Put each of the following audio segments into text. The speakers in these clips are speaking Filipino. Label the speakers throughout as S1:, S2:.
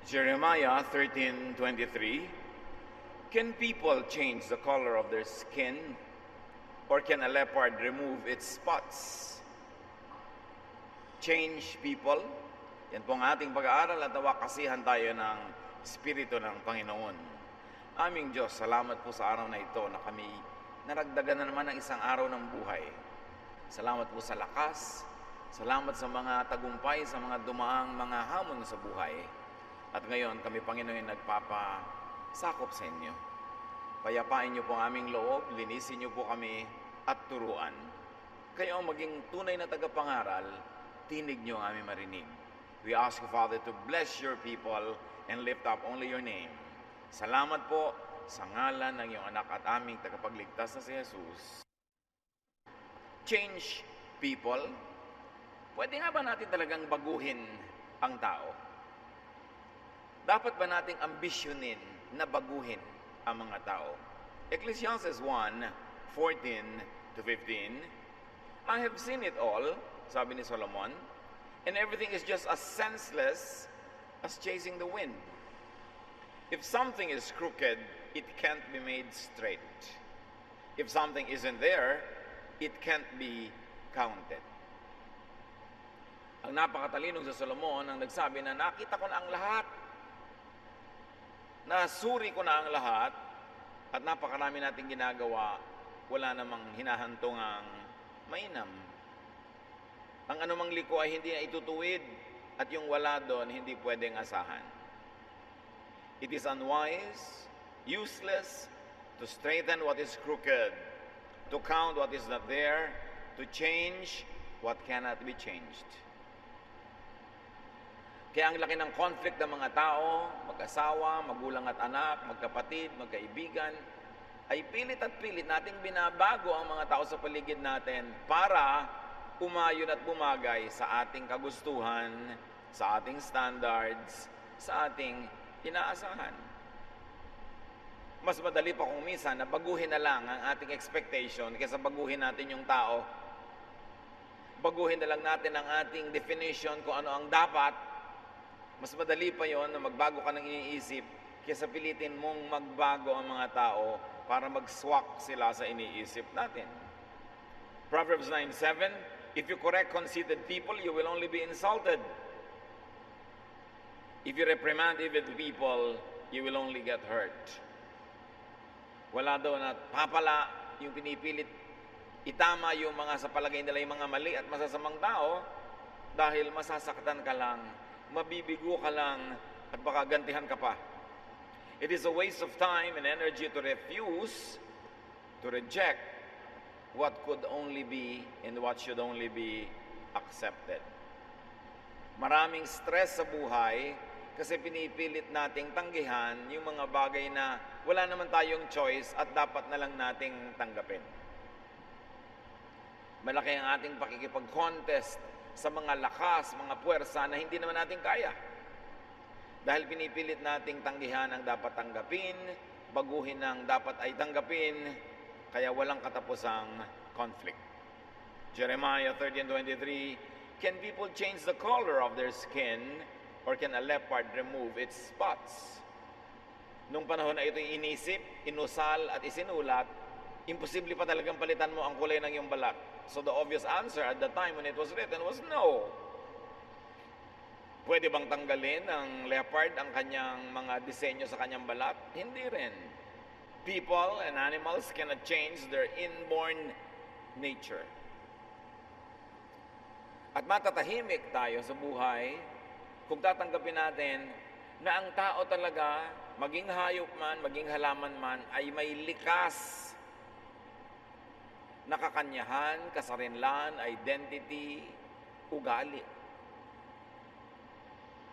S1: Jeremiah 13:23. Can people change the color of their skin, or can a leopard remove its spots? Change people. Yan po ang ating pag-aaral at nawa kasihan tayo ng Espiritu ng Panginoon. Aming Diyos, salamat po sa araw na ito na kami naragdagan na naman ng isang araw ng buhay. Salamat po sa lakas. Salamat sa mga tagumpay, sa mga dumaang mga hamon sa buhay. At ngayon, kami Panginoon nagpapasakop sa inyo. Payapain niyo po ang aming loob, linisin niyo po kami at turuan. Kayo ang maging tunay na tagapangaral, tinig niyo ang aming marinig. We ask you, Father, to bless your people and lift up only your name. Salamat po sa ngalan ng iyong anak at aming tagapagligtas na si Jesus. Change people. Pwede nga ba natin talagang baguhin ang tao? Dapat ba nating ambisyonin na baguhin ang mga tao? Ecclesiastes 1:14-15. I have seen it all, sabi ni Solomon, and everything is just as senseless as chasing the wind. If something is crooked, it can't be made straight. If something isn't there, it can't be counted. Ang napakatalinong sa Solomon ang nagsabi na nakita ko na ang lahat. Nasuri ko na ang lahat at napakarami nating ginagawa, wala namang hinahantong ang mainam. Ang anumang liko ay hindi na itutuwid at yung wala doon hindi pwedeng asahan. It is unwise, useless to straighten what is crooked, to count what is not there, to change what cannot be changed. Kaya ang laki ng conflict ng mga tao, mag-asawa, magulang at anak, magkapatid, magkaibigan, ay pilit at pilit nating binabago ang mga tao sa paligid natin para umayon at bumagay sa ating kagustuhan, sa ating standards, sa ating inaasahan. Mas madali pa kung minsan na baguhin na lang ang ating expectation kaysa baguhin natin yung tao. Baguhin na lang natin ang ating definition kung ano ang dapat. Mas madali pa yon na magbago ka ng iniisip kaysa pilitin mong magbago ang mga tao para mag-swak sila sa iniisip natin. Proverbs 9:7, if you correct conceited people, you will only be insulted. If you reprimand evil people, you will only get hurt. Wala daw na papala yung pinipilit itama yung mga sa palagay nila yung mga mali at masasamang tao dahil masasaktan ka lang, mabibigo ka lang, at baka gantihan ka pa. It is a waste of time and energy to refuse, to reject what could only be and what should only be accepted. Maraming stress sa buhay kasi pinipilit nating tanggihan yung mga bagay na wala naman tayong choice at dapat na lang nating tanggapin. Malaki ang ating pakikipag-contest sa mga lakas, mga puwersa na hindi naman natin kaya. Dahil pinipilit nating tanggihan ang dapat tanggapin, baguhin ang dapat ay tanggapin, kaya walang katapusang conflict. Jeremiah 13:23, can people change the color of their skin, or can a leopard remove its spots? Nung panahon na ito inisip, inusal at isinulat, imposible pa talagang palitan mo ang kulay ng iyong balat. So the obvious answer at the time when it was written was no. Pwede bang tanggalin ng leopard ang kanyang mga disenyo sa kanyang balat? Hindi rin. People and animals cannot change their inborn nature. At matatahimik tayo sa buhay kung tatanggapin natin na ang tao talaga, maging hayop man, maging halaman man, ay may likas na kakanyahan, kasarinlan, identity, ugali.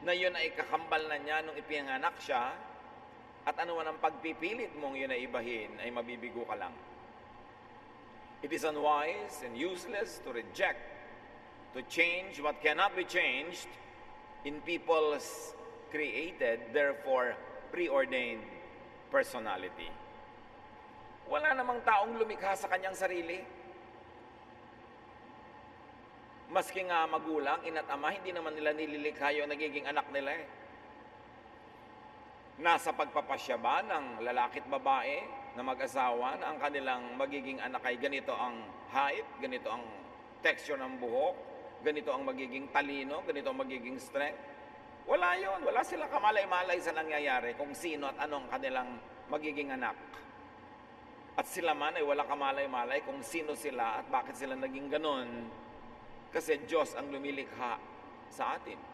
S1: Na yun ay kakambal na niya nung ipinanganak siya, at ano man ang pagpipilit mong yun ay ibahin, ay mabibigo ka lang. It is unwise and useless to reject, to change what cannot be changed in people's created, therefore preordained personality. Wala namang taong lumikha sa kanyang sarili. Maski nga magulang, ina't ama, hindi naman nila nililikha yung nagiging anak nila eh. Nasa pagpapasya ba ng lalaki at babae na mag-asawa na ang kanilang magiging anak ay ganito ang height, ganito ang texture ng buhok, ganito ang magiging talino, ganito ang magiging strength? Wala yon. Wala silang kamalay-malay sa nangyayari kung sino at ano ang kanilang magiging anak. At sila man ay wala kamalay-malay kung sino sila at bakit sila naging ganon. Kasi Diyos ang lumilikha sa atin.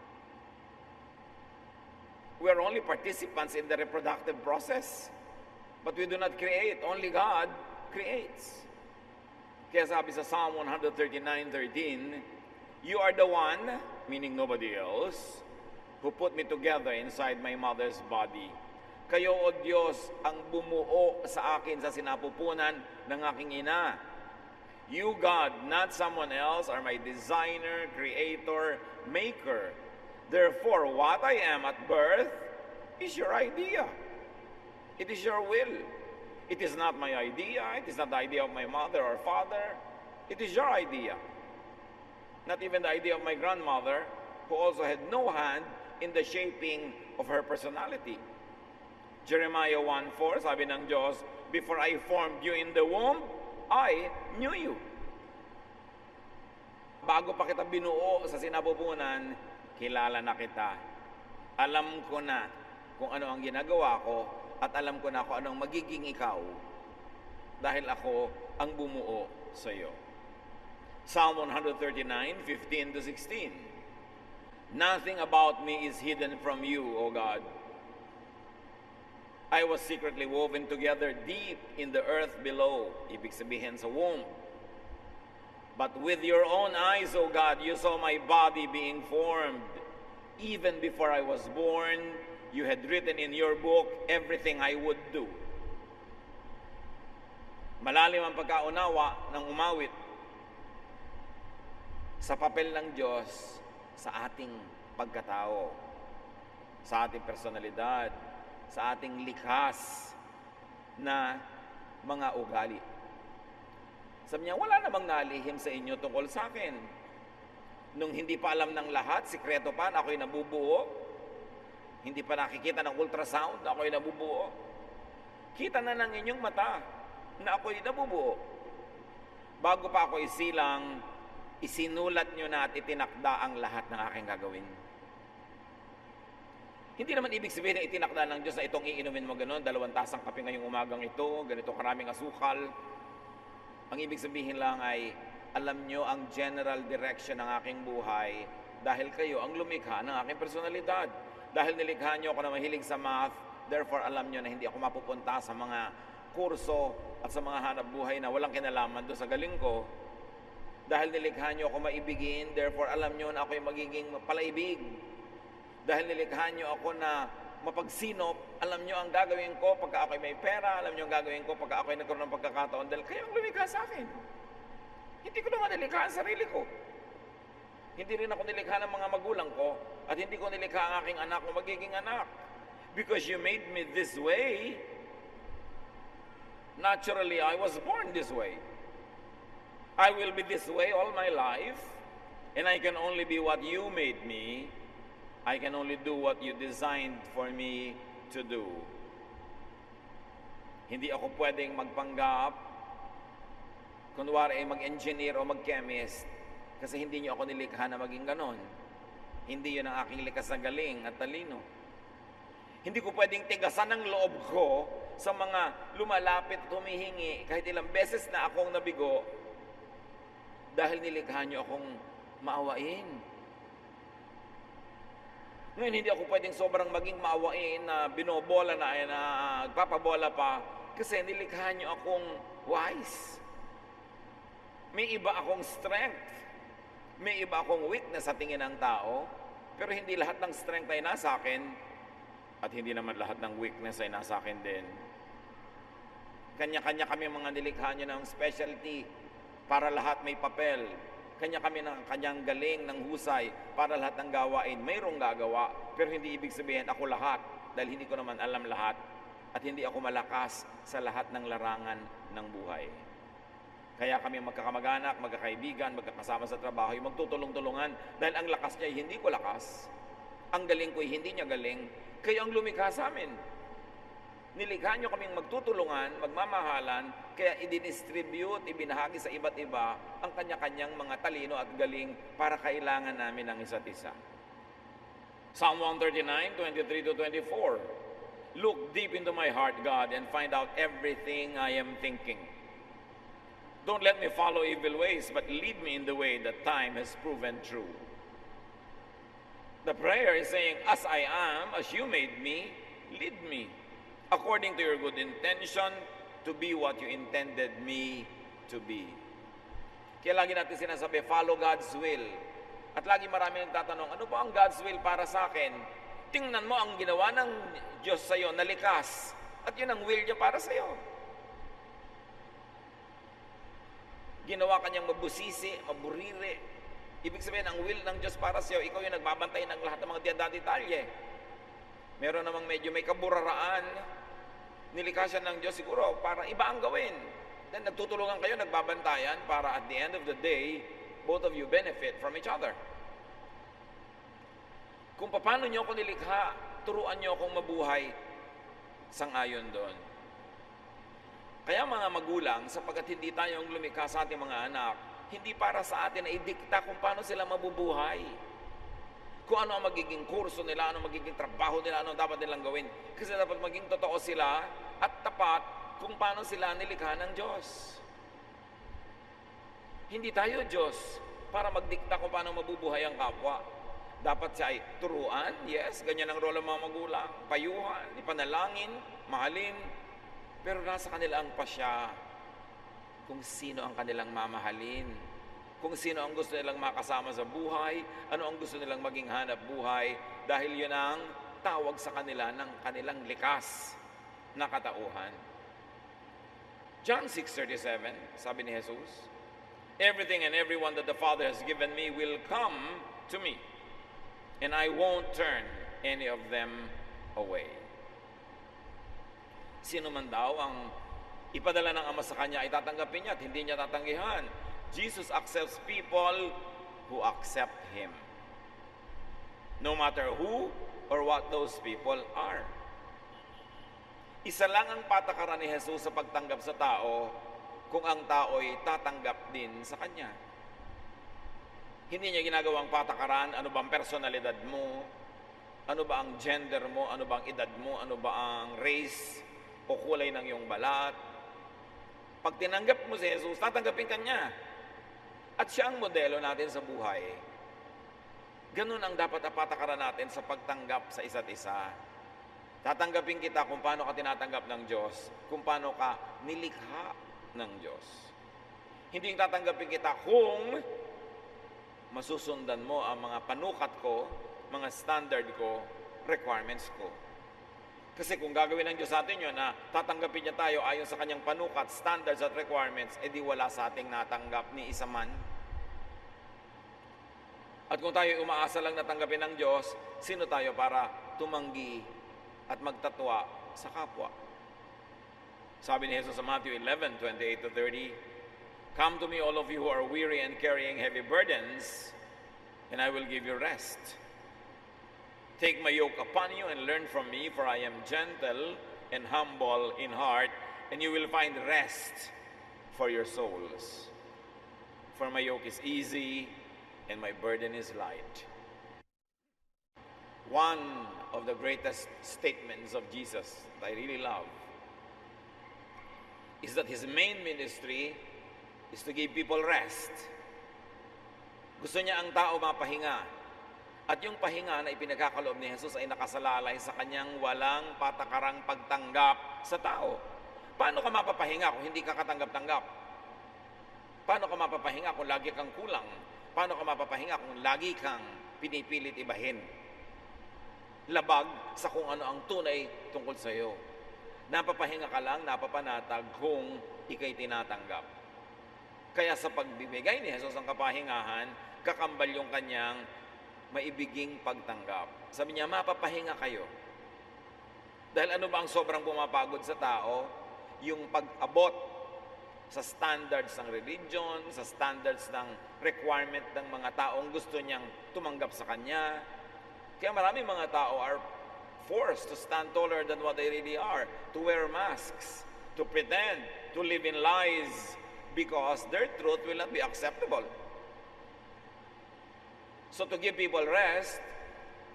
S1: We are only participants in the reproductive process. But we do not create. Only God creates. Kaya sabi sa Psalm 139:13, "You are the one," meaning nobody else, "who put me together inside my mother's body." Kayo, O Diyos, ang bumuo sa akin sa sinapupunan ng aking ina. You, God, not someone else, are my designer, creator, maker. Therefore, what I am at birth is your idea. It is your will. It is not my idea. It is not the idea of my mother or father. It is your idea. Not even the idea of my grandmother, who also had no hand in the shaping of her personality. Jeremiah 1:4, sabi ng Diyos, "Before I formed you in the womb, I knew you." Bago pa kita binuo sa sinapupunan, kilala na kita. Alam ko na kung ano ang ginagawa ko at alam ko na kung anong magiging ikaw dahil ako ang bumuo sa iyo. Psalm 139:15-16. Nothing about me is hidden from you, O God. I was secretly woven together deep in the earth below. Ibig sabihin sa womb. But with your own eyes, O God, you saw my body being formed. Even before I was born, you had written in your book everything I would do. Malalim ang pagkaunawa ng umawit sa papel ng Diyos sa ating pagkatao, sa ating personalidad, sa ating likas na mga ugali. Sabi niya, wala namang nalihim sa inyo tungkol sa akin. Nung hindi pa alam ng lahat, sikreto pa na ako'y nabubuo. Hindi pa nakikita ng ultrasound na ako'y nabubuo. Kita na ng inyong mata na ako'y nabubuo. Bago pa ako isilang, isinulat nyo na at itinakda ang lahat ng aking gagawin. Hindi naman ibig sabihin na itinakda ng Diyos na itong iinumin mo gano'n, 2 tasang kape ngayong umagang ito, ganito karaming asukal. Ang ibig sabihin lang ay, alam nyo ang general direction ng aking buhay dahil kayo ang lumikha ng aking personalidad. Dahil nilikha nyo ako na mahilig sa math, therefore alam nyo na hindi ako mapupunta sa mga kurso at sa mga hanap buhay na walang kinalaman doon sa galing ko. Dahil nilikha nyo ako maibigin, therefore alam nyo na ako'y magiging palaibig. Dahil nilikha nyo ako na mapagsinop, alam nyo ang gagawin ko pagka ako'y may pera, alam nyo ang gagawin ko pagka ako'y nagkaroon ng pagkakataon dahil kayo ang lumikha sa akin. Hindi ko naman nilikha ang sarili ko. Hindi rin ako nilikha ng mga magulang ko at hindi ko nilikha ang aking anak o magiging anak. Because you made me this way, naturally I was born this way. I will be this way all my life and I can only be what you made me. I can only do what you designed for me to do. Hindi ako pwedeng magpanggap, kunwari ay mag-engineer o mag-chemist, kasi hindi niyo ako nilikha na maging ganon. Hindi yun ang aking likas na galing at talino. Hindi ko pwedeng tigasan ang loob ko sa mga lumalapit at humihingi kahit ilang beses na akong nabigo dahil nilikha niyo akong maawain. Ngayon, hindi ako pwedeng sobrang maging maawain na binobola na, nagpapabola pa kasi nilikha niyo akong wise. May iba akong strength. May iba akong weakness sa tingin ng tao, pero hindi lahat ng strength ay nasa akin at hindi naman lahat ng weakness ay nasa akin din. Kanya-kanya kami mga nilikha niyo ng specialty para lahat may papel. Kanya kami ng kanyang galing, ng husay, para lahat ng gawain. Mayroong gagawa, pero hindi ibig sabihin ako lahat, dahil hindi ko naman alam lahat, at hindi ako malakas sa lahat ng larangan ng buhay. Kaya kami magkakamag-anak, magkakaibigan, magkakasama sa trabaho, yung magtutulong-tulungan, dahil ang lakas niya ay hindi ko lakas, ang galing ko ay hindi niya galing, kayo ang lumikha sa amin. Nilikha nyo kaming magtutulungan, magmamahalan, kaya i-distribute, ibinahagi sa iba't iba ang kanya-kanyang mga talino at galing para kailangan namin ng isa't isa. Psalm 139, 23-24. Look deep into my heart, God, and find out everything I am thinking. Don't let me follow evil ways, but lead me in the way that time has proven true. The prayer is saying, as I am, as you made me, lead me according to your good intention to be what you intended me to be. Kaya lagi natin sinasabi, follow God's will. At lagi marami nagtatanong, ano ba ang God's will para sa akin? Tingnan mo ang ginawa ng Diyos sa iyo na likas. At yun ang will niya para sa iyo. Ginawa kanyang mabusisi, maburiri. Ibig sabihin, ang will ng Diyos para sa iyo, ikaw yung nagbabantay ng lahat ng mga detalye. Meron namang medyo may kaburaraan. Nilikha siya ng Diyos siguro para iba ang gawin. Then nagtutulungan kayo, nagbabantayan para at the end of the day, both of you benefit from each other. Kung paano nyo ako nilikha, turuan nyo akong mabuhay sang-ayon doon. Kaya mga magulang, sapagkat hindi tayo ang lumikha sa ating mga anak, hindi para sa atin na idikta kung paano sila mabubuhay. Kung ano ang magiging kurso nila, ano ang magiging trabaho nila, ano dapat nilang gawin. Kasi dapat maging totoo sila at tapat kung paano sila nilikha ng Diyos. Hindi tayo Diyos para magdikta kung paano mabubuhay ang kapwa. Dapat siya ay turuan, yes, ganyan ang role ng mga magulang, payuhan, ipanalangin, mahalin, pero nasa kanila ang pasya kung sino ang kanilang mamahalin, kung sino ang gusto nilang makasama sa buhay, ano ang gusto nilang maging hanap buhay, dahil yun ang tawag sa kanila ng kanilang likas na katauhan. John 6:37, sabi ni Jesus, everything and everyone that the Father has given me will come to me, and I won't turn any of them away. Sino man daw ang ipadala ng Ama sa Kanya ay tatanggapin niya at hindi niya tatanggihan. Jesus accepts people who accept Him, no matter who or what those people are. Isa lang ang patakaran ni Jesus sa pagtanggap sa tao, kung ang tao'y tatanggap din sa Kanya. Hindi niya ginagawang patakaran, ano ba ang personalidad mo, ano ba ang gender mo, ano ba ang edad mo, ano ba ang race o kulay ng iyong balat. Pag tinanggap mo si Jesus, tatanggapin ka niya. At siya ang modelo natin sa buhay. Ganun ang dapat na patakaran natin sa pagtanggap sa isa't isa. Tatanggapin kita kung paano ka tinatanggap ng Diyos, kung paano ka nilikha ng Diyos. Hindi yung tatanggapin kita kung masusundan mo ang mga panukat ko, mga standard ko, requirements ko. Kasi kung gagawin ng Diyos sa atin yun na tatanggapin niya tayo ayon sa kanyang panukat, standards at requirements, edi wala sa ating natanggap ni isa man. At kung tayo umaasa lang natanggapin ng Diyos, sino tayo para tumanggi at magtatwa sa kapwa? Sabi ni Jesus sa Matthew 11:28-30, come to me all of you who are weary and carrying heavy burdens, and I will give you rest. Take my yoke upon you and learn from me, for I am gentle and humble in heart, and you will find rest for your souls. For my yoke is easy and my burden is light. One of the greatest statements of Jesus that I really love is that His main ministry is to give people rest. Gusto niya ang tao mapahinga. At yung pahinga na ipinagkakaloob ni Jesus ay nakasalalay sa kanyang walang patakarang pagtanggap sa tao. Paano ka mapapahinga kung hindi ka katanggap-tanggap? Paano ka mapapahinga kung lagi kang kulang? Paano ka mapapahinga kung lagi kang pinipilit ibahin? Labag sa kung ano ang tunay tungkol sa iyo. Napapahinga ka lang, napapanatag kung ikay tinatanggap. Kaya sa pagbibigay ni Jesus ang kapahingahan, kakambal yung kanyang maibiging pagtanggap. Sabi niya, mapapahinga kayo. Dahil ano ba ang sobrang pumapagod sa tao? Yung pag-abot sa standards ng religion, sa standards ng requirement ng mga taong gusto niyang tumanggap sa kanya. Kaya maraming mga tao are forced to stand taller than what they really are, to wear masks, to pretend, to live in lies, because their truth will not be acceptable. So to give people rest,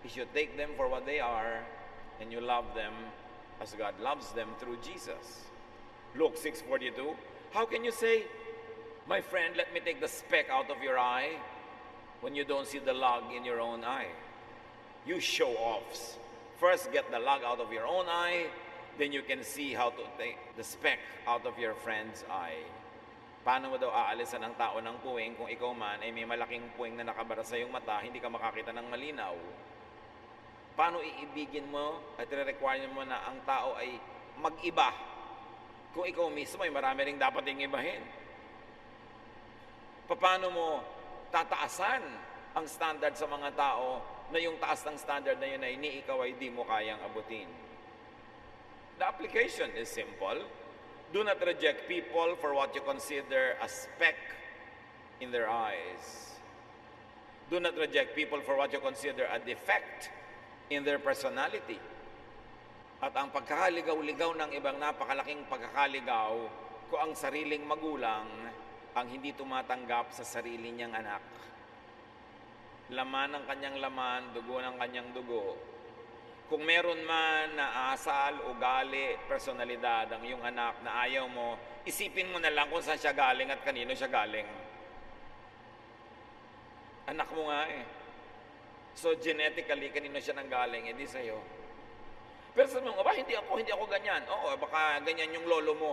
S1: you should take them for what they are, and you love them as God loves them through Jesus. Luke 6:42, how can you say, my friend, let me take the speck out of your eye, when you don't see the log in your own eye? You show-offs. First, get the log out of your own eye, then you can see how to take the speck out of your friend's eye. Paano mo daw aalisan ang tao ng puwing kung ikaw man ay may malaking puwing na nakabara sa iyong mata, hindi ka makakita ng malinaw? Paano iibigin mo at i-require mo na ang tao ay mag-iba kung ikaw mismo ay marami ring dapat ding ibahin? Paano mo tataasan ang standard sa mga tao na yung taas ng standard na yun ay ni ikaw ay di mo kayang abutin? The application is simple. Do not reject people for what you consider a speck in their eyes. Do not reject people for what you consider a defect in their personality. At ang pagkakaligaw-ligaw ng ibang napakalaking pagkakaligaw kung ang sariling magulang ang hindi tumatanggap sa sarili niyang anak. Laman ng kanyang laman, dugo ng kanyang dugo. Kung meron man na asal, ugali, personalidad ang iyong anak na ayaw mo, isipin mo na lang kung saan siya galing at kanino siya galing. Anak mo nga eh. So genetically, kanino siya nanggaling, edi sa'yo. Pero sabi mo, hindi ako ganyan. Oo, baka ganyan yung lolo mo.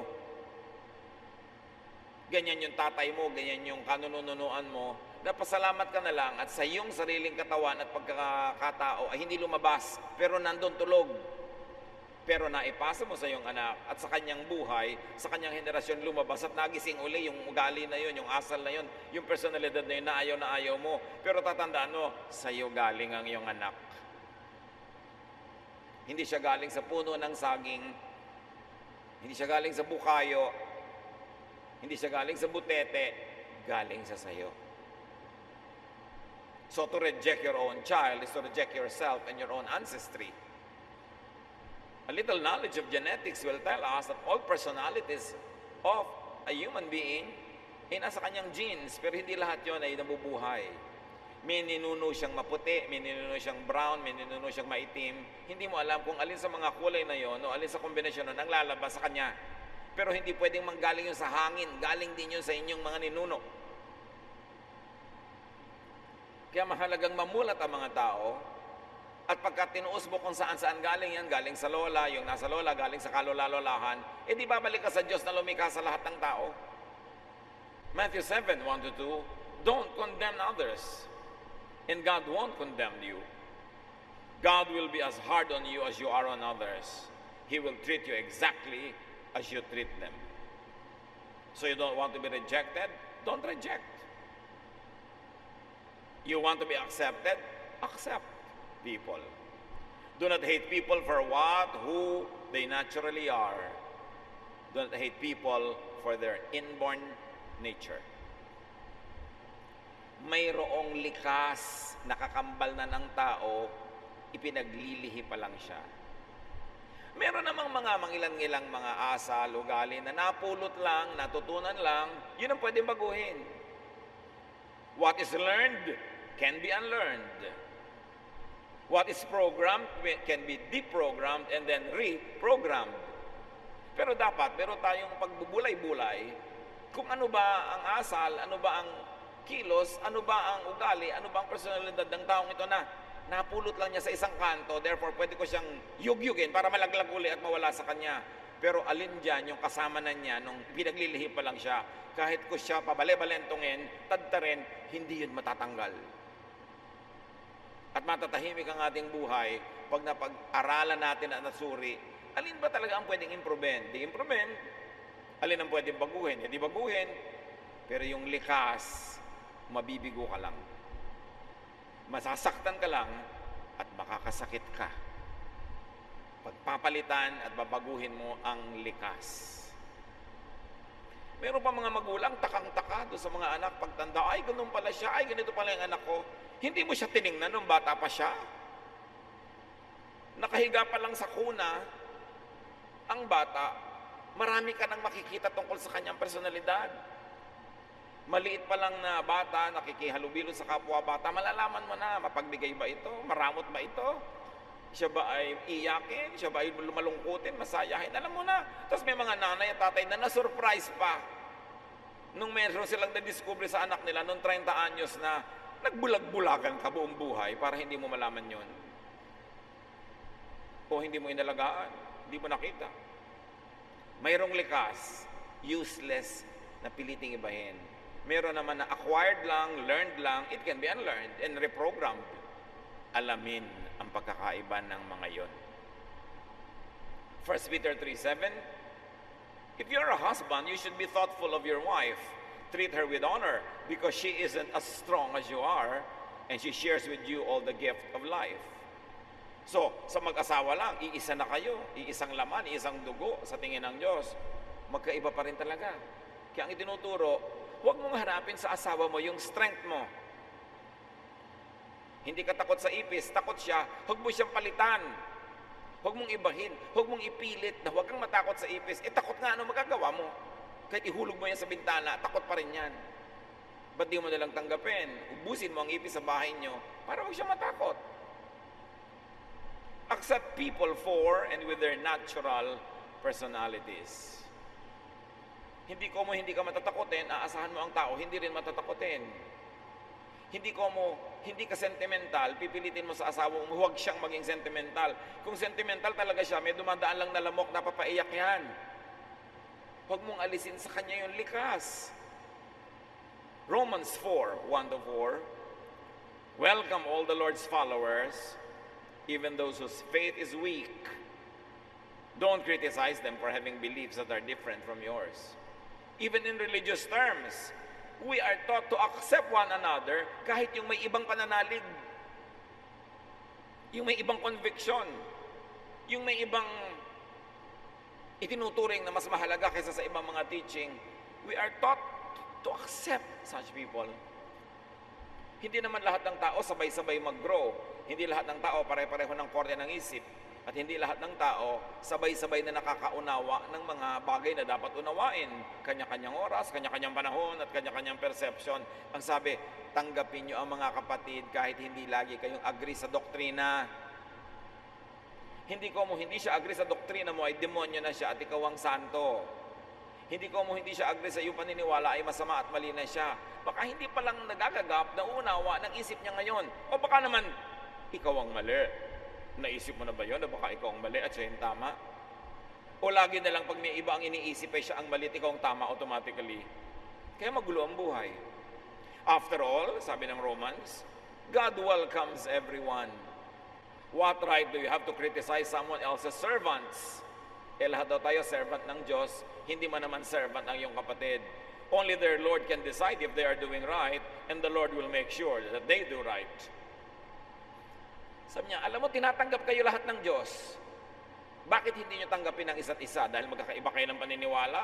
S1: Ganyan yung tatay mo, ganyan yung kanununuan mo. Napasalamat ka na lang at sa iyong sariling katawan at pagkakatao ay hindi lumabas, pero nandun tulog. Pero naipasa mo sa iyong anak at sa kanyang buhay, sa kanyang henerasyon lumabas at nagising uli yung ugali na yun, yung asal na yun, yung personalidad na yun na ayaw mo. Pero tatandaan mo, sa iyo galing ang iyong anak. Hindi siya galing sa puno ng saging, hindi siya galing sa bukayo, hindi siya galing sa butete, galing sa sayo. So to reject your own child is to reject yourself and your own ancestry. A little knowledge of genetics will tell us that all personalities of a human being ay nasa kanyang genes, pero hindi lahat yon ay nabubuhay. May ninuno siyang maputi, may ninuno siyang brown, may ninuno siyang maitim. Hindi mo alam kung alin sa mga kulay na yon o alin sa kombinasyon nun ang lalabas sa kanya. Pero hindi pwedeng manggaling yun sa hangin, galing din yun sa inyong mga ninuno. Kaya mahalagang mamulat ang mga tao, at pagka tinuos mo kung saan-saan galing yan, galing sa lola, yung nasa lola, galing sa kalula-lolahan, di babalik ka sa Diyos na lumikha sa lahat ng tao. Matthew 7:1-2, don't condemn others, and God won't condemn you. God will be as hard on you as you are on others. He will treat you exactly as you treat them. So you don't want to be rejected? Don't reject. You want to be accepted? Accept people. Do not hate people for who they naturally are. Do not hate people for their inborn nature. Mayroong likas, nakakambal na ng tao, ipinaglilihi pa lang siya. Meron namang mga mangilan-ngilang mga asal, ugali na napulot lang, natutunan lang, yun ang pwedeng baguhin. What is learned can be unlearned. What is programmed can be deprogrammed and then reprogrammed. Pero dapat, meron tayong pagbubulay-bulay kung ano ba ang asal, ano ba ang kilos, ano ba ang ugali, ano ba ang personalidad ng taong ito na napulot lang niya sa isang kanto, therefore pwede ko siyang yugyugin para malaglag uli at mawala sa kanya. Pero alin dyan yung kasama na niya nung pinaglilihi pa lang siya, kahit ko siya pabale-balentungin, tadtarin, hindi yun matatanggal. At matatahimik ang ating buhay pag napag-aralan natin at nasuri, alin ba talaga ang pwedeng improvein? Di improvein. Alin ang pwedeng baguhin? Hindi baguhin. Pero yung likas, mabibigo ka lang. Masasaktan ka lang at makakasakit ka. Pagpapalitan at babaguhin mo ang likas. Meron pa mga magulang, takang-taka doon sa mga anak, pagtanda, ay ganun pala siya, ay ganito pala yung anak ko. Hindi mo siya tiningnan nung bata pa siya. Nakahiga pa lang sa kuna, ang bata, marami ka nang makikita tungkol sa kanyang personalidad. Maliit pa lang na bata, nakikihalubilo sa kapwa bata, malalaman mo na, mapagbigay ba ito? Maramot ba ito? Siya ba ay iyakin? Siya ba ay malungkutin, masayahin? Alam mo na. Tapos may mga nanay at tatay na na-surprise pa. Nung meron silang na-discover sa anak nila, nung 30 anyos na, nagbulag-bulagan ka buong buhay para hindi mo malaman yon. O hindi mo inalagaan, hindi mo nakita. Mayroong likas, useless, na piliting ibahin. Meron naman na acquired lang, learned lang, it can be unlearned and reprogrammed. Alamin ang pagkakaiba ng mga yon. 1 Peter 3:7, if you're a husband, you should be thoughtful of your wife. Treat her with honor because she isn't as strong as you are and she shares with you all the gift of life. So, sa mag-asawa lang, iisa na kayo, iisang laman, iisang dugo sa tingin ng Diyos. Magkaiba pa rin talaga. Kaya ang itinuturo, huwag mong harapin sa asawa mo yung strength mo. Hindi ka takot sa ipis, takot siya, huwag mo siyang palitan. Huwag mong ibahin, huwag mong ipilit na huwag kang matakot sa ipis. Takot nga, ano magagawa mo? Kahit ihulog mo yan sa bintana, takot pa rin yan. Ba't di mo nalang tanggapin? Ubusin mo ang ipis sa bahay nyo para huwag siya matakot. Accept people for and with their natural personalities. Hindi ka matatakotin, aasahan mo ang tao, hindi rin matatakotin. Hindi ka sentimental, pipilitin mo sa asawa mo, huwag siyang maging sentimental. Kung sentimental talaga siya, may dumadaan lang na lamok, napapaiyak yan. Huwag mong alisin sa kanya yung likas. Romans 4:1-4, welcome all the Lord's followers, even those whose faith is weak. Don't criticize them for having beliefs that are different from yours. Even in religious terms, we are taught to accept one another kahit yung may ibang pananalig, yung may ibang conviction, yung may ibang itinuturing na mas mahalaga kaysa sa ibang mga teaching. We are taught to accept such people. Hindi naman lahat ng tao sabay-sabay mag-grow. Hindi lahat ng tao pare-pareho ng korte ng isip. At hindi lahat ng tao sabay-sabay na nakakaunawa ng mga bagay na dapat unawain. Kanya-kanyang oras, kanya-kanyang panahon, at kanya-kanyang perception. Ang sabi, tanggapin nyo ang mga kapatid kahit hindi lagi kayong agree sa doktrina. Hindi siya agree sa doktrina mo ay demonyo na siya at ikaw ang santo. Hindi siya agree sa iyong paniniwala ay masama at mali na siya. Baka hindi pa lang nagagagap na unawa ng isip niya ngayon. O baka naman, ikaw ang mali. Naisip mo na ba yun na baka ikaw ang mali at siya yung tama? O lagi na lang pag may iba ang iniisip ay siya ang mali at ikaw ang tama automatically. Kaya magulo ang buhay. After all, sabi ng Romans, God welcomes everyone. What right do you have to criticize someone else's servants? Lahat daw tayo servant ng Diyos, hindi man naman servant ang iyong kapatid. Only their Lord can decide if they are doing right, and the Lord will make sure that they do right. Sabi niya, alam mo, tinatanggap kayo lahat ng Diyos. Bakit hindi nyo tanggapin ang isa't isa? Dahil magkakaiba kayo ng paniniwala.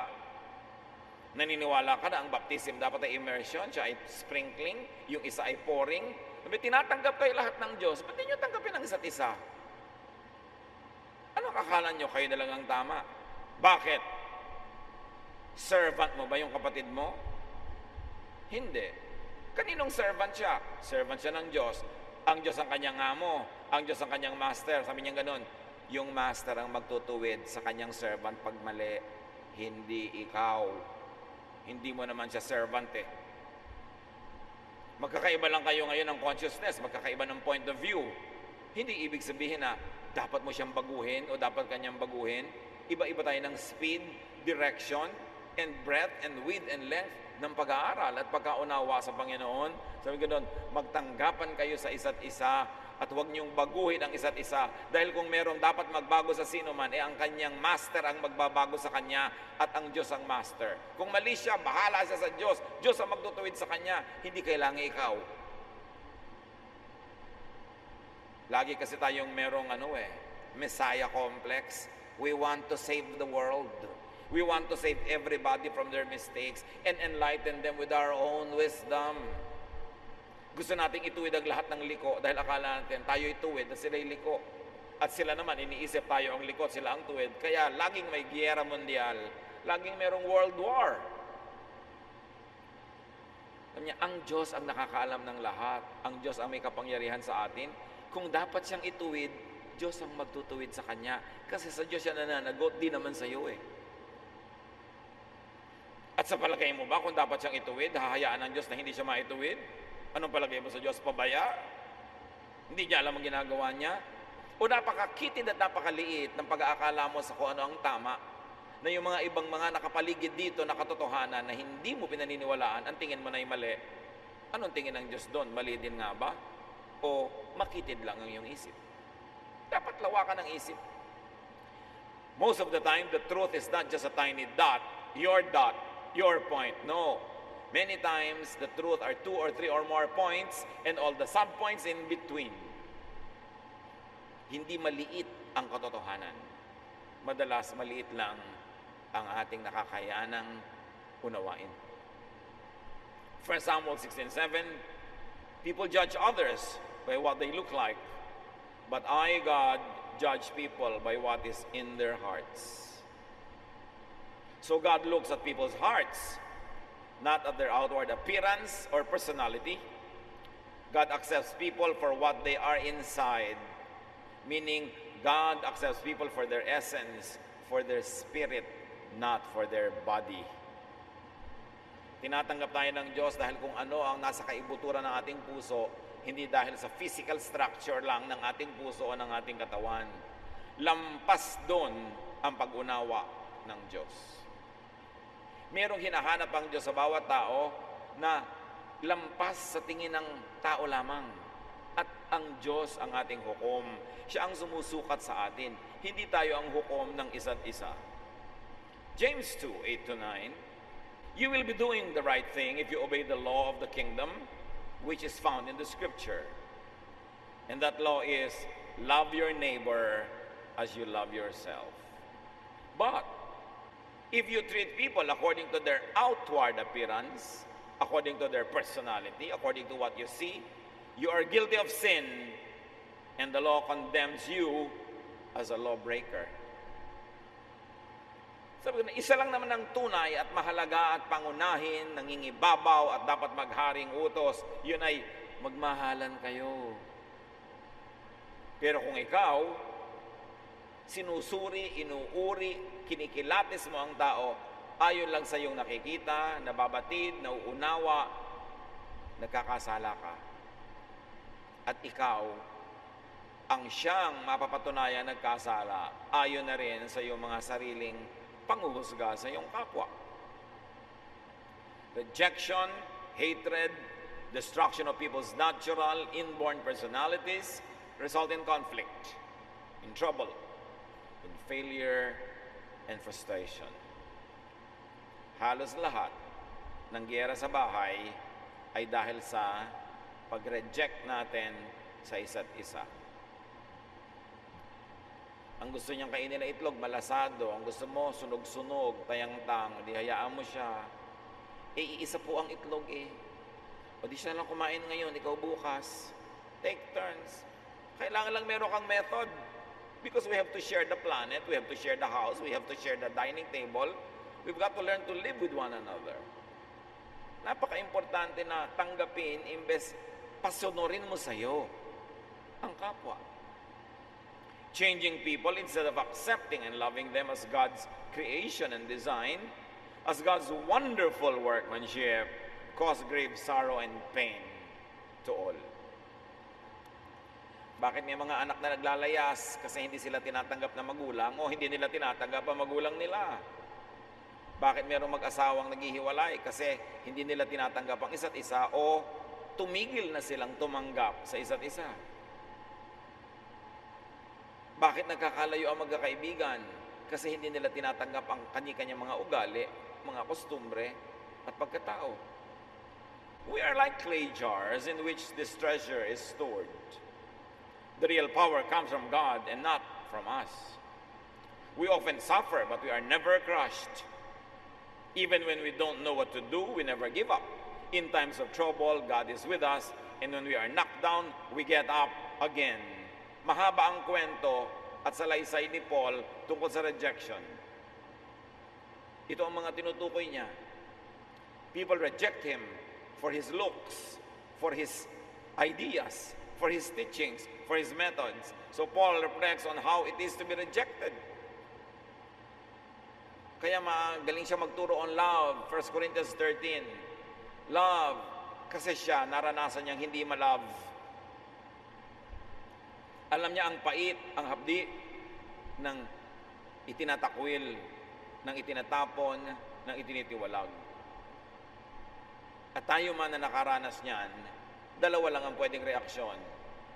S1: Naniniwala ka na ang baptism dapat ay immersion, siya ay sprinkling, yung isa ay pouring. Sabi, tinatanggap kayo lahat ng Diyos. Ba't hindi nyo tanggapin ang isa't isa? Ano akala nyo? Kayo na lang ang tama. Bakit? Servant mo ba yung kapatid mo? Hindi. Kaninong servant siya? Servant siya ng Diyos. Ang Diyos ang kanyang amo. Ang Diyos ang kanyang master. Sabi niya ganun, yung master ang magtutuwid sa kanyang servant pag mali. Hindi ikaw. Hindi mo naman siya servant eh. Magkakaiba lang kayo ngayon ng consciousness, magkakaiba ng point of view. Hindi ibig sabihin na dapat mo siyang baguhin o dapat kanyang baguhin. Iba-iba tayo ng speed, direction, and breadth, and width, and length ng pag-aaral at pagkaunawa sa Panginoon. Sabi ko doon, magtanggapan kayo sa isa't isa at huwag niyong baguhin ang isa't isa. Dahil kung meron dapat magbago sa sino man, ang kanyang master ang magbabago sa kanya at ang Diyos ang master. Kung mali siya, bahala siya sa Diyos. Diyos ang magtutuwid sa kanya, hindi kailangan ikaw. Lagi kasi tayong merong Messiah complex. We want to save the world. We want to save everybody from their mistakes and enlighten them with our own wisdom. Gusto nating ituwid ang lahat ng liko dahil akala natin tayo'y tuwid at sila'y liko. At sila naman, iniisip tayo ang likod, sila ang tuwid. Kaya laging may giyera mundial, laging merong world war. Kanya, ang Diyos ang nakakaalam ng lahat. Ang Diyos ang may kapangyarihan sa atin. Kung dapat siyang ituwid, Diyos ang magtutuwid sa Kanya. Kasi sa Diyos siya nananagot, di naman sa iyo eh. At sa palagay mo ba, kung dapat siyang ituwid, hahayaan ng Diyos na hindi siya maituwid? Anong palagay mo sa Diyos? Pabaya? Hindi niya alam ang ginagawa niya? O napakakitid at napakaliit ng pag-aakala mo sa kung ano ang tama, na yung mga ibang mga nakapaligid dito na katotohanan na hindi mo pinaniniwalaan, ang tingin mo na ay mali. Anong tingin ng Diyos doon? Mali din nga ba? O makitid lang ang iyong isip? Dapat lawakan ang isip. Most of the time, the truth is not just a tiny dot, your point. No. Many times, the truth are 2 or 3 or more points and all the sub-points in between. Hindi maliit ang katotohanan. Madalas maliit lang ang ating nakakayanang unawain. 1 Samuel 16:7, people judge others by what they look like, but I, God, judge people by what is in their hearts. So God looks at people's hearts, not at their outward appearance or personality. God accepts people for what they are inside. Meaning, God accepts people for their essence, for their spirit, not for their body. Tinatanggap tayo ng Diyos dahil kung ano ang nasa kaibuturan ng ating puso, hindi dahil sa physical structure lang ng ating puso o ng ating katawan. Lampas doon ang pag-unawa ng Diyos. Merong hinahanap ang Diyos sa bawat tao na lampas sa tingin ng tao lamang. At ang Diyos ang ating hukom. Siya ang sumusukat sa atin. Hindi tayo ang hukom ng isa't isa. James 2:8-9, you will be doing the right thing if you obey the law of the kingdom, which is found in the scripture. And that law is, love your neighbor as you love yourself. But, if you treat people according to their outward appearance, according to their personality, according to what you see, you are guilty of sin, and the law condemns you as a lawbreaker. Sabi ko na, isa lang naman ang tunay at mahalaga at pangunahin, nangingibabaw at dapat magharing utos, yun ay magmahalan kayo. Pero kung ikaw, sinusuri, inuuri, kinikilatis mo ang tao, ayon lang sa iyong nakikita, nababatid, nauunawa, nagkakasala ka. At ikaw, ang siyang mapapatunayan nagkasala, ayon na rin sa iyong mga sariling panghuhusga sa iyong kapwa. Rejection, hatred, destruction of people's natural, inborn personalities result in conflict, in trouble, in failure, and frustration. Halos lahat ng giyera sa bahay ay dahil sa pag-reject natin sa isa't isa. Ang gusto niyang kainin na itlog, malasado. Ang gusto mo, sunog-sunog, tayang-tang. Di hayaan mo siya. Iisa po ang itlog eh. O di siya lang kumain ngayon, ikaw bukas. Take turns. Kailangan lang meron kang method. Because we have to share the planet, we have to share the house, we have to share the dining table. We've got to learn to live with one another. Napaka-importante na tanggapin, imbes pasunurin mo sa'yo ang kapwa. Changing people instead of accepting and loving them as God's creation and design, as God's wonderful workmanship, cause grave sorrow and pain to all. Bakit may mga anak na naglalayas kasi hindi sila tinatanggap na magulang o hindi nila tinatanggap ang magulang nila? Bakit mayroong mag-asawang naghihiwalay kasi hindi nila tinatanggap ang isa't isa o tumigil na silang tumanggap sa isa't isa? Bakit nagkakalayo ang magkakaibigan? Kasi hindi nila tinatanggap ang kanya-kanyang mga ugali, mga kostumbre, at pagkatao. We are like clay jars in which this treasure is stored. The real power comes from God and not from us. We often suffer, but we are never crushed. Even when we don't know what to do, we never give up. In times of trouble, God is with us, and when we are knocked down, we get up again. Mahaba ang kwento at salaysay ni Paul tungkol sa rejection. Ito ang mga tinutukoy niya. People reject him for his looks, for his ideas, for his teachings, for his methods. So Paul reflects on how it is to be rejected. Kaya magaling siya magturo on love, 1 Corinthians 13. Love, kasi siya naranasan niyang hindi ma-love. Alam niya ang pait, ang hapdi ng itinatakwil, ng itinatapon, ng itinitiwalag. At tayo man na nakaranas niyan, dalawa lang ang pwedeng reaksyon.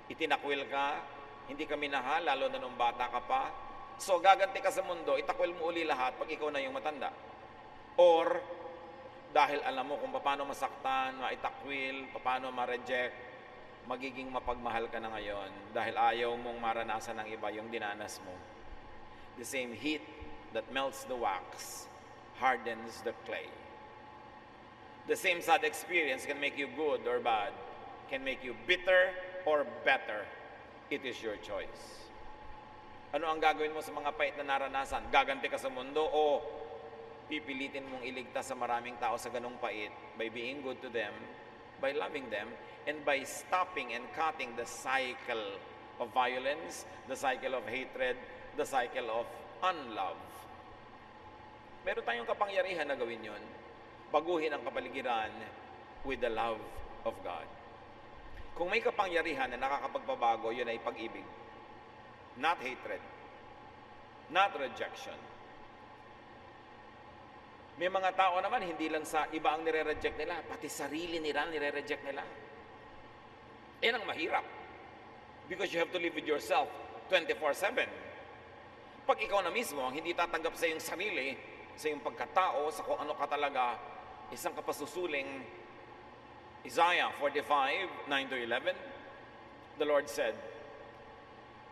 S1: Itinakwil ka, hindi ka minahal, lalo na nung bata ka pa. So gaganti ka sa mundo, itakwil mo uli lahat pag ikaw na yung matanda. Or, dahil alam mo kung paano masaktan, maitakwil, paano ma-reject, magiging mapagmahal ka na ngayon dahil ayaw mong maranasan ng iba yung dinanas mo. The same heat that melts the wax hardens the clay. The same sad experience can make you good or bad, can make you bitter or better. It is your choice. Ano ang gagawin mo sa mga pait na naranasan? Gaganti ka sa mundo o pipilitin mong iligtas sa maraming tao sa ganong pait by being good to them, by loving them, and by stopping and cutting the cycle of violence, the cycle of hatred, the cycle of unlove. Meron tayong kapangyarihan na gawin yun. Baguhin ang kapaligiran with the love of God. Kung may kapangyarihan na nakakapagpabago, yun ay pag-ibig. Not hatred. Not rejection. May mga tao naman, hindi lang sa iba ang nire-reject nila, pati sarili nila nire-reject nila. Yan ang mahirap. Because you have to live with yourself 24/7. Pag ikaw na mismo ang hindi tatanggap sa iyong sarili, sa iyong pagkatao, sa kung ano ka talaga, isang kapasusuling Isaiah 45:9-11, the Lord said,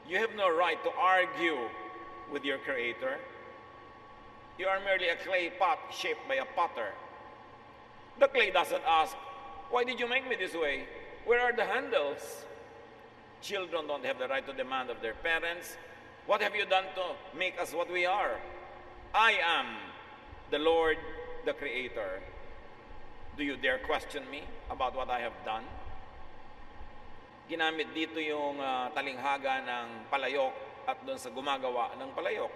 S1: "You have no right to argue with your Creator. You are merely a clay pot shaped by a potter. The clay doesn't ask, 'Why did you make me this way? Where are the handles?' Children don't have the right to demand of their parents, 'What have you done to make us what we are?' I am the Lord, the Creator. Do you dare question me about what I have done?" Ginamit dito yung talinghaga ng palayok at doon sa gumagawa ng palayok.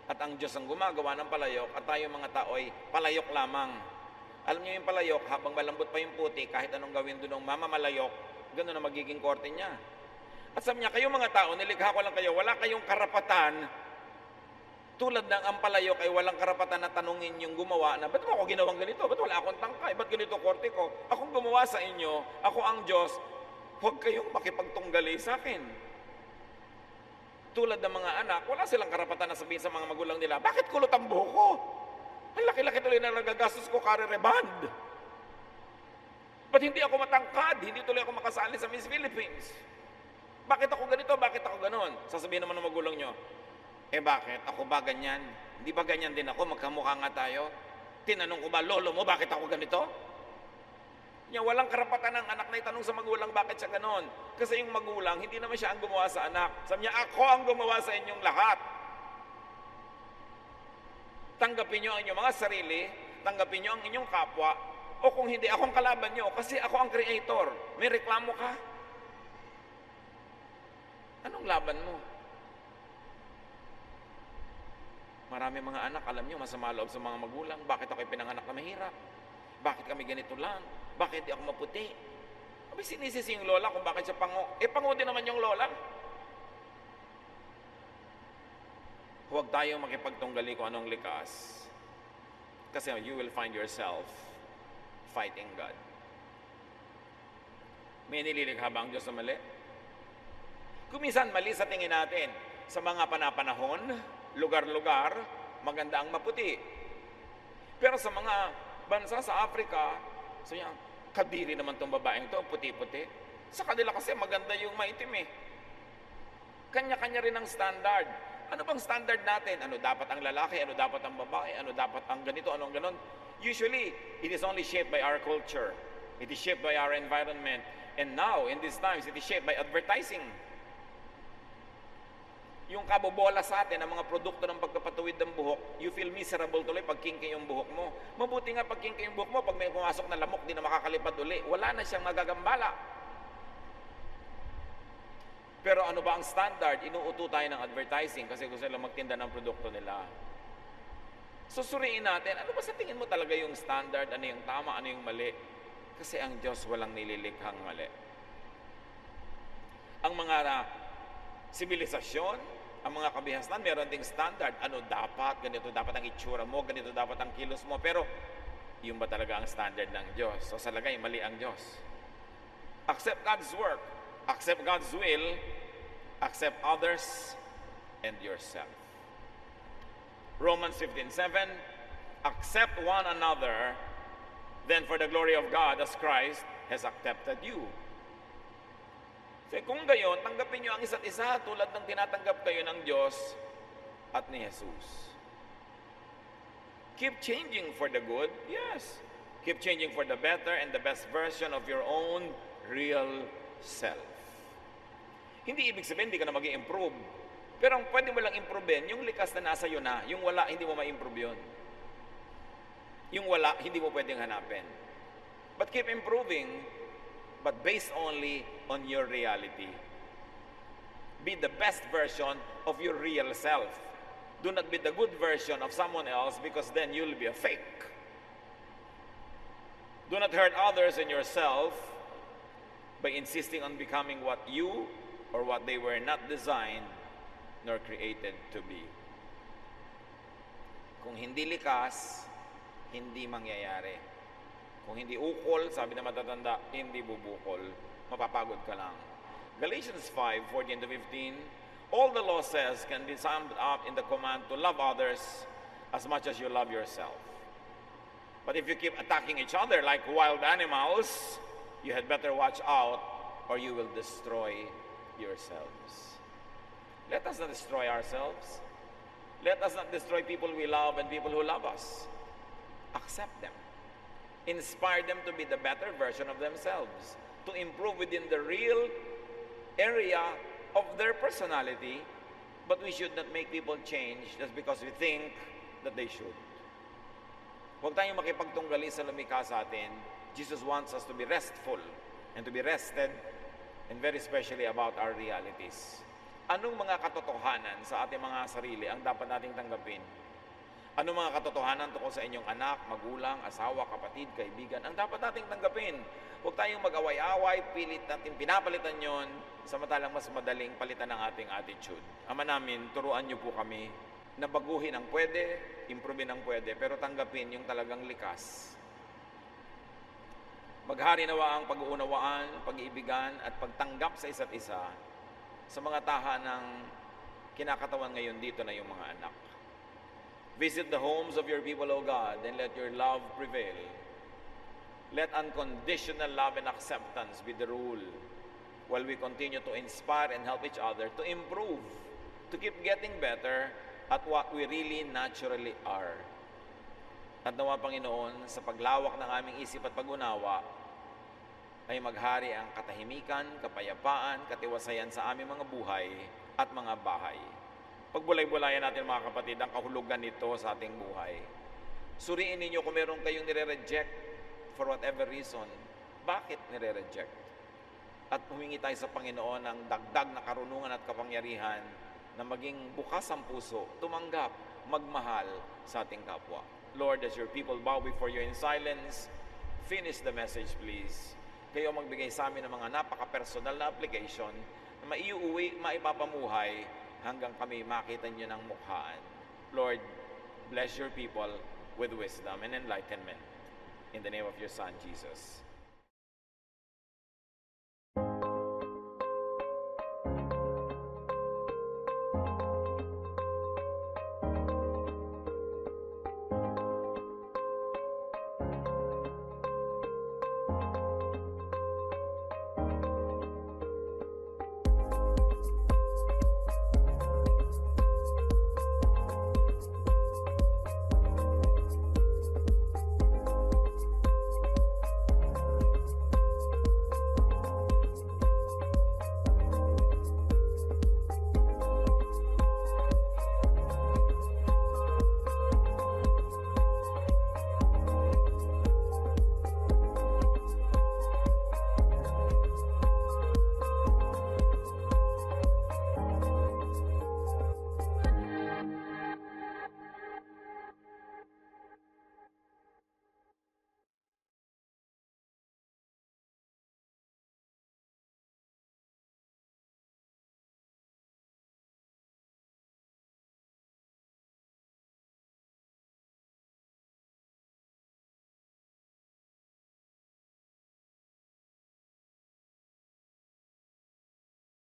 S1: At ang Diyos ang gumagawa ng palayok at tayo mga tao ay palayok lamang. Alam niyo yung palayok, habang malambot pa yung puti, kahit anong gawin doon ng mamamalayok, gano'n na magiging korte niya. At sabi niya, kayo mga tao, nilikha ko lang kayo, wala kayong karapatan, tulad ng ang palayok ay walang karapatan na tanungin yung gumawa na, ba't mo ako ginawang ganito? Ba't wala akong tangkay? Ba't ganito korte ko? Akong gumawa sa inyo, ako ang Diyos, huwag kayong makipagtunggali sa akin. Tulad ng mga anak, wala silang karapatan na sabihin sa mga magulang nila, bakit kulot ang buhok ko? Ang laki-laki tuloy na nagagastos ko kare-reband. Ba't hindi ako matangkad? Hindi tuloy ako makasali sa Miss Philippines. Bakit ako ganito? Bakit ako ganon? Sasabihin naman ng magulang nyo, bakit? Ako ba ganyan? Hindi ba ganyan din ako? Magkamukha nga tayo. Tinanong ko ba, lolo mo, bakit ako ganito? Walang karapatan ng anak na itanong sa magulang bakit siya ganon. Kasi yung magulang, hindi naman siya ang gumawa sa anak. Sabi niya, ako ang gumawa sa inyong lahat. Tanggapin niyo ang inyong mga sarili, tanggapin niyo ang inyong kapwa, o kung hindi, akong kalaban niyo, kasi ako ang creator. May reklamo ka? Anong laban mo? Marami mga anak, alam niyo, masama loob sa mga magulang. Bakit ako pinanganak na mahirap? Bakit kami ganito lang? Bakit di ako maputi? Abay, sinisisi yung lola kung bakit siya pango. Pango din naman yung lola. Huwag tayong makipagtunggali kung anong likas. Kasi you will find yourself fighting God. May nililikha ba ang Diyos na mali? Kung minsan mali sa tingin natin, sa mga panapanahon, lugar-lugar, maganda ang maputi. Pero sa mga bansa sa Africa, so yan, kadiri naman tong babaeng to, puti-puti. Sa kanila kasi maganda yung maitim eh. Kanya-kanya rin ang standard. Ano bang standard natin? Ano dapat ang lalaki? Ano dapat ang babae? Ano dapat ang ganito? Anong ganon? Usually, it is only shaped by our culture. It is shaped by our environment. And now, in these times, it is shaped by advertising. Yung kabobola sa atin, ang mga produkto ng pagpapatuwid ng buhok, you feel miserable tuloy pag kinki yung buhok mo. Mabuti nga pag kinki yung buhok mo, pag may pumasok na lamok, di na makakalipad uli. Wala na siyang magagambala. Pero ano ba ang standard? Inuuto tayo ng advertising kasi gusto nila magtinda ng produkto nila. Susuriin natin, ano ba sa tingin mo talaga yung standard? Ano yung tama? Ano yung mali? Kasi ang Diyos walang nililikhang mali. Ang mga sibilisasyon, ang mga kabihasnan, meron ding standard. Ano dapat? Ganito dapat ang itsura mo, ganito dapat ang kilos mo. Pero, yung ba talaga ang standard ng Diyos? So sa lagay, mali ang Diyos. Accept God's work. Accept God's will. Accept others and yourself. Romans 15:7, accept one another, then for the glory of God as Christ has accepted you. So, kung gayon, tanggapin nyo ang isa't isa tulad ng tinatanggap kayo ng Diyos at ni Jesus. Keep changing for the good, yes. Keep changing for the better and the best version of your own real self. Hindi ibig sabihin, hindi ka na mag-i-improve. Pero ang pwede mo lang improvein, yung likas na nasa iyo na, yung wala, hindi mo ma-improve yun. Yung wala, hindi mo pwedeng hanapin. But keep improving, but based only on your reality. Be the best version of your real self. Do not be the good version of someone else because then you'll be a fake. Do not hurt others and yourself by insisting on becoming what you or what they were not designed nor created to be. Kung hindi likas, hindi mangyayari. Kung hindi ukol, sabi na matatanda, hindi bubukol. Mapapagod ka lang. Galatians 5:14-15, all the law says can be summed up in the command to love others as much as you love yourself. But if you keep attacking each other like wild animals, you had better watch out or you will destroy yourselves. Let us not destroy ourselves. Let us not destroy people we love and people who love us. Accept them. Inspire them to be the better version of themselves, to improve within the real area of their personality, but we should not make people change just because we think that they should. Huwag tayong makipagtunggali sa lumikha sa atin. Jesus wants us to be restful and to be rested, and very especially about our realities. Anong mga katotohanan sa ating mga sarili ang dapat nating tanggapin? Anong mga katotohanan tungkol sa inyong anak, magulang, asawa, kapatid, kaibigan ang dapat nating tanggapin? Huwag tayong mag-away-away, pilit natin pinapalitan yon, samantalang mas madaling palitan ang ating attitude. Ama namin, turuan niyo po kami na baguhin ang pwede, improvein ang pwede, pero tanggapin yung talagang likas. Maghari nawa ang pag-uunawaan, pag-iibigan at pagtanggap sa isa't isa sa mga tahanang kinakatawan ngayon dito na yung mga anak. Visit the homes of your people, O God, and let your love prevail. Let unconditional love and acceptance be the rule while we continue to inspire and help each other to improve, to keep getting better at what we really naturally are. At nawa, Panginoon, sa paglawak ng aming isip at pag-unawa, ay maghari ang katahimikan, kapayapaan, katiwasayan sa aming mga buhay at mga bahay. Pagbulay-bulayan natin, mga kapatid, ang kahulugan nito sa ating buhay. Suriin ninyo kung meron kayong nire-reject for whatever reason. Bakit nire-reject? At humingi tayo sa Panginoon ng dagdag na karunungan at kapangyarihan na maging bukas ang puso, tumanggap, magmahal sa ating kapwa. Lord, as your people bow before you in silence, finish the message, please. Kayo magbigay sa amin ng mga napaka-personal na application na maiuwi, maipapamuhay hanggang kami makita niyo ng mukhaan. Lord, bless your people with wisdom and enlightenment. In the name of your Son, Jesus.